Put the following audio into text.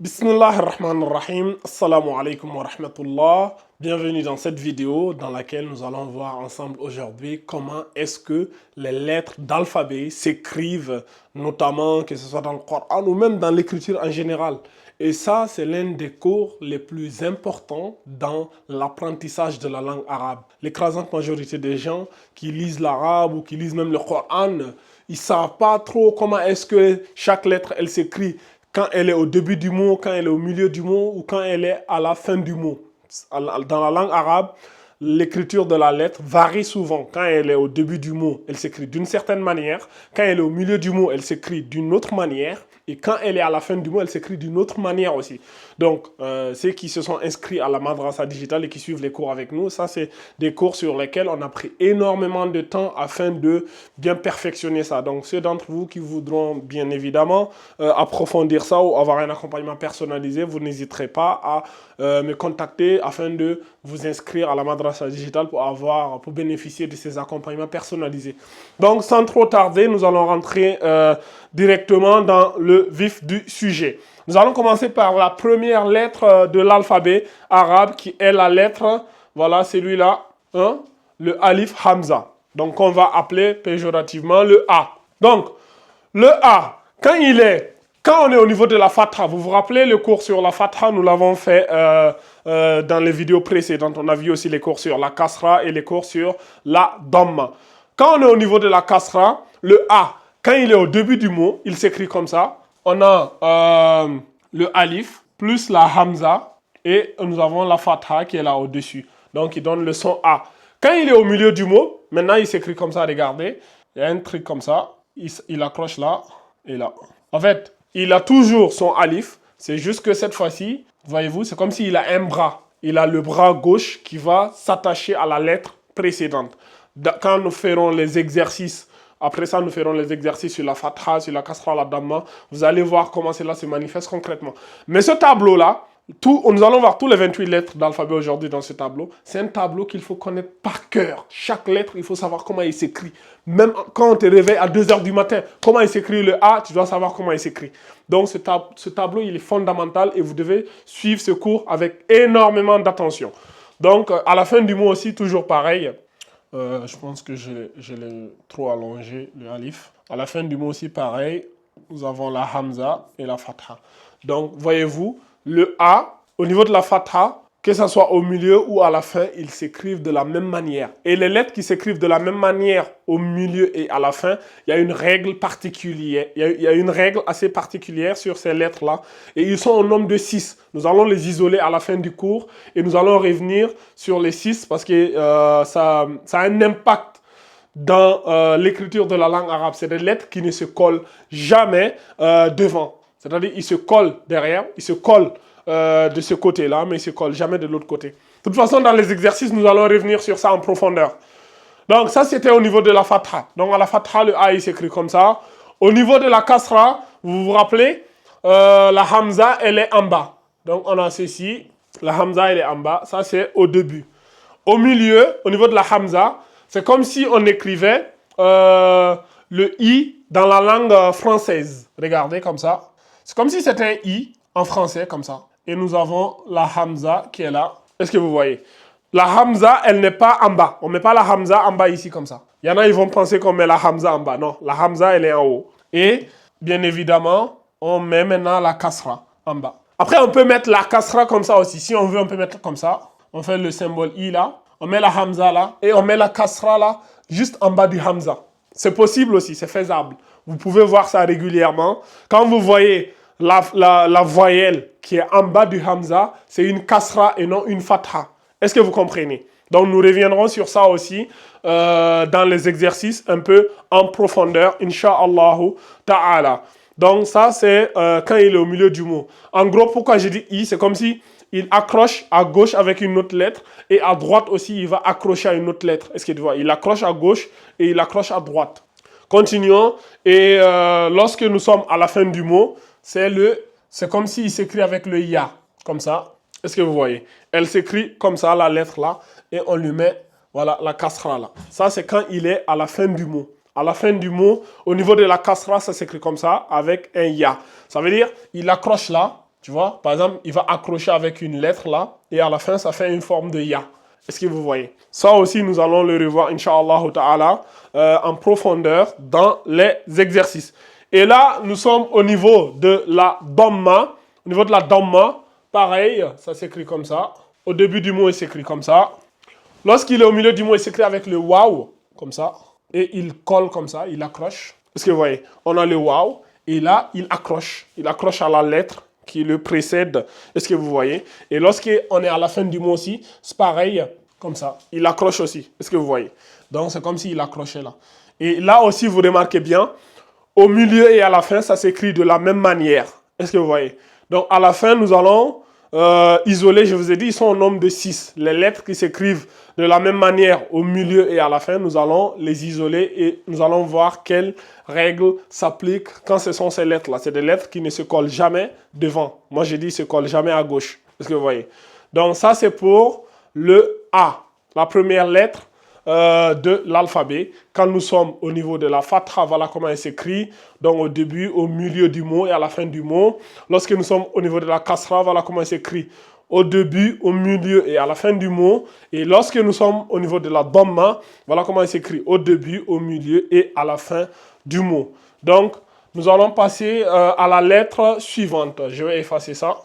Bismillah ar-Rahman ar-Rahim, Assalamu alaikum wa rahmatullah. Bienvenue dans cette vidéo dans laquelle nous allons voir ensemble aujourd'hui comment est-ce que les lettres d'alphabet s'écrivent, notamment que ce soit dans le Coran ou même dans l'écriture en général. Et ça, c'est l'un des cours les plus importants dans l'apprentissage de la langue arabe. L'écrasante majorité des gens qui lisent l'arabe ou qui lisent même le Coran, ils ne savent pas trop comment est-ce que chaque lettre, elle s'écrit. Quand elle est au début du mot, quand elle est au milieu du mot ou quand elle est à la fin du mot. Dans la langue arabe, l'écriture de la lettre varie souvent. Quand elle est au début du mot, elle s'écrit d'une certaine manière. Quand elle est au milieu du mot, elle s'écrit d'une autre manière. Et quand elle est à la fin du mot, elle s'écrit d'une autre manière aussi. Donc, ceux qui se sont inscrits à la Madrasa Digitale et qui suivent les cours avec nous, ça, c'est des cours sur lesquels on a pris énormément de temps afin de bien perfectionner ça. Donc, ceux d'entre vous qui voudront bien évidemment approfondir ça ou avoir un accompagnement personnalisé, vous n'hésiterez pas à me contacter afin de vous inscrire à la Madrasa Digitale pour bénéficier de ces accompagnements personnalisés. Donc, sans trop tarder, nous allons rentrer directement dans le vif du sujet. Nous allons commencer par la première lettre de l'alphabet arabe qui est la lettre, voilà celui-là, hein, le alif hamza. Donc on va appeler péjorativement le A. Donc le A, quand on est au niveau de la fatha, vous vous rappelez le cours sur la fatha, nous l'avons fait dans les vidéos précédentes. On a vu aussi les cours sur la kasra et les cours sur la damma. Quand on est au niveau de la kasra, le A, quand il est au début du mot, il s'écrit comme ça. On a le alif plus la hamza et nous avons la fatha qui est là au-dessus. Donc, il donne le son A. Quand il est au milieu du mot, maintenant, il s'écrit comme ça, regardez. Il y a un truc comme ça. Il accroche là et là. En fait, il a toujours son alif. C'est juste que cette fois-ci, voyez-vous, c'est comme s'il a un bras. Il a le bras gauche qui va s'attacher à la lettre précédente. Quand nous ferons les exercices, après ça, nous ferons les exercices sur la fatha, sur la kasra, la damma. Vous allez voir comment cela se manifeste concrètement. Mais ce tableau-là, nous allons voir tous les 28 lettres d'alphabet aujourd'hui dans ce tableau. C'est un tableau qu'il faut connaître par cœur. Chaque lettre, il faut savoir comment il s'écrit. Même quand on te réveille à 2 h du matin, comment il s'écrit le A, tu dois savoir comment il s'écrit. Donc ce tableau, il est fondamental et vous devez suivre ce cours avec énormément d'attention. Donc à la fin du mot aussi, toujours pareil. Je pense que je l'ai trop allongé, le alif. À la fin du mot aussi, pareil, nous avons la hamza et la fatha. Donc, voyez-vous, le A, au niveau de la fatha, que ce soit au milieu ou à la fin, ils s'écrivent de la même manière. Et les lettres qui s'écrivent de la même manière au milieu et à la fin, il y a une règle particulière. Il y a une règle assez particulière sur ces lettres-là. Et ils sont au nombre de 6. Nous allons les isoler à la fin du cours et nous allons revenir sur les 6 parce que ça a un impact dans l'écriture de la langue arabe. C'est des lettres qui ne se collent jamais devant. C'est-à-dire ils se collent derrière, ils se collent de ce côté-là, mais ils ne se collent jamais de l'autre côté. De toute façon, dans les exercices, nous allons revenir sur ça en profondeur. Donc, ça, c'était au niveau de la fatha. Donc, à la fatha, le A, il s'écrit comme ça. Au niveau de la kasra, vous vous rappelez, la hamza, elle est en bas. Donc, on a ceci. La hamza, elle est en bas. Ça, c'est au début. Au milieu, au niveau de la hamza, c'est comme si on écrivait le I dans la langue française. Regardez, comme ça. C'est comme si c'était un I en français, comme ça. Et nous avons la hamza qui est là. Est-ce que vous voyez? La hamza, elle n'est pas en bas. On ne met pas la hamza en bas ici, comme ça. Il y en a, ils vont penser qu'on met la hamza en bas. Non, la hamza, elle est en haut. Et, bien évidemment, on met maintenant la kasra en bas. Après, on peut mettre la kasra comme ça aussi. Si on veut, on peut mettre comme ça. On fait le symbole I là. On met la hamza là. Et on met la kasra là, juste en bas du hamza. C'est possible aussi, c'est faisable. Vous pouvez voir ça régulièrement. Quand vous voyez la voyelle qui est en bas du hamza, c'est une kasra et non une fatha. Est-ce que vous comprenez? Donc nous reviendrons sur ça aussi dans les exercices un peu en profondeur, Inch'Allah ta'ala. Donc ça c'est quand il est au milieu du mot. En gros, pourquoi j'ai dit I, c'est comme si il accroche à gauche avec une autre lettre et à droite aussi il va accrocher à une autre lettre. Est-ce que tu vois? Il accroche à gauche et il accroche à droite. Continuons. Et lorsque nous sommes à la fin du mot, c'est comme s'il s'écrit avec le ya, comme ça. Est-ce que vous voyez? Elle s'écrit comme ça, la lettre là, et on lui met, voilà, la kasra là. Ça, c'est quand il est à la fin du mot. À la fin du mot, au niveau de la kasra, ça s'écrit comme ça, avec un ya. Ça veut dire, il accroche là, Tu vois, par exemple, il va accrocher avec une lettre là, et à la fin, ça fait une forme de ya. Est-ce que vous voyez? Ça aussi, nous allons le revoir, Inch'Allah ta'ala, en profondeur dans les exercices. Et là, nous sommes au niveau de la Dhamma. Au niveau de la Dhamma, pareil, ça s'écrit comme ça. Au début du mot, il s'écrit comme ça. Lorsqu'il est au milieu du mot, il s'écrit avec le waouh, comme ça. Et il colle comme ça, il accroche. Est-ce que vous voyez? On a le waouh, et là, il accroche. Il accroche à la lettre qui le précède. Est-ce que vous voyez? Et lorsqu'on est à la fin du mot aussi, c'est pareil, comme ça. Il accroche aussi. Est-ce que vous voyez? Donc, c'est comme s'il accrochait là. Et là aussi, vous remarquez bien, au milieu et à la fin, ça s'écrit de la même manière. Est-ce que vous voyez? Donc, à la fin, nous allons isoler, je vous ai dit, ils sont au nombre de 6. Les lettres qui s'écrivent de la même manière au milieu et à la fin, nous allons les isoler et nous allons voir quelles règles s'appliquent quand ce sont ces lettres-là. C'est des lettres qui ne se collent jamais devant. Moi, j'ai dit, ils ne se collent jamais à gauche. Est-ce que vous voyez? Donc, ça, c'est pour le A, la première lettre de l'alphabet. Quand nous sommes au niveau de la fatha, voilà comment elle s'écrit. Donc au début, au milieu du mot et à la fin du mot. Lorsque nous sommes au niveau de la kasra, voilà comment elle s'écrit. Au début, au milieu et à la fin du mot. Et lorsque nous sommes au niveau de la dhamma, voilà comment elle s'écrit. Au début, au milieu et à la fin du mot. Donc, nous allons passer à la lettre suivante. Je vais effacer ça.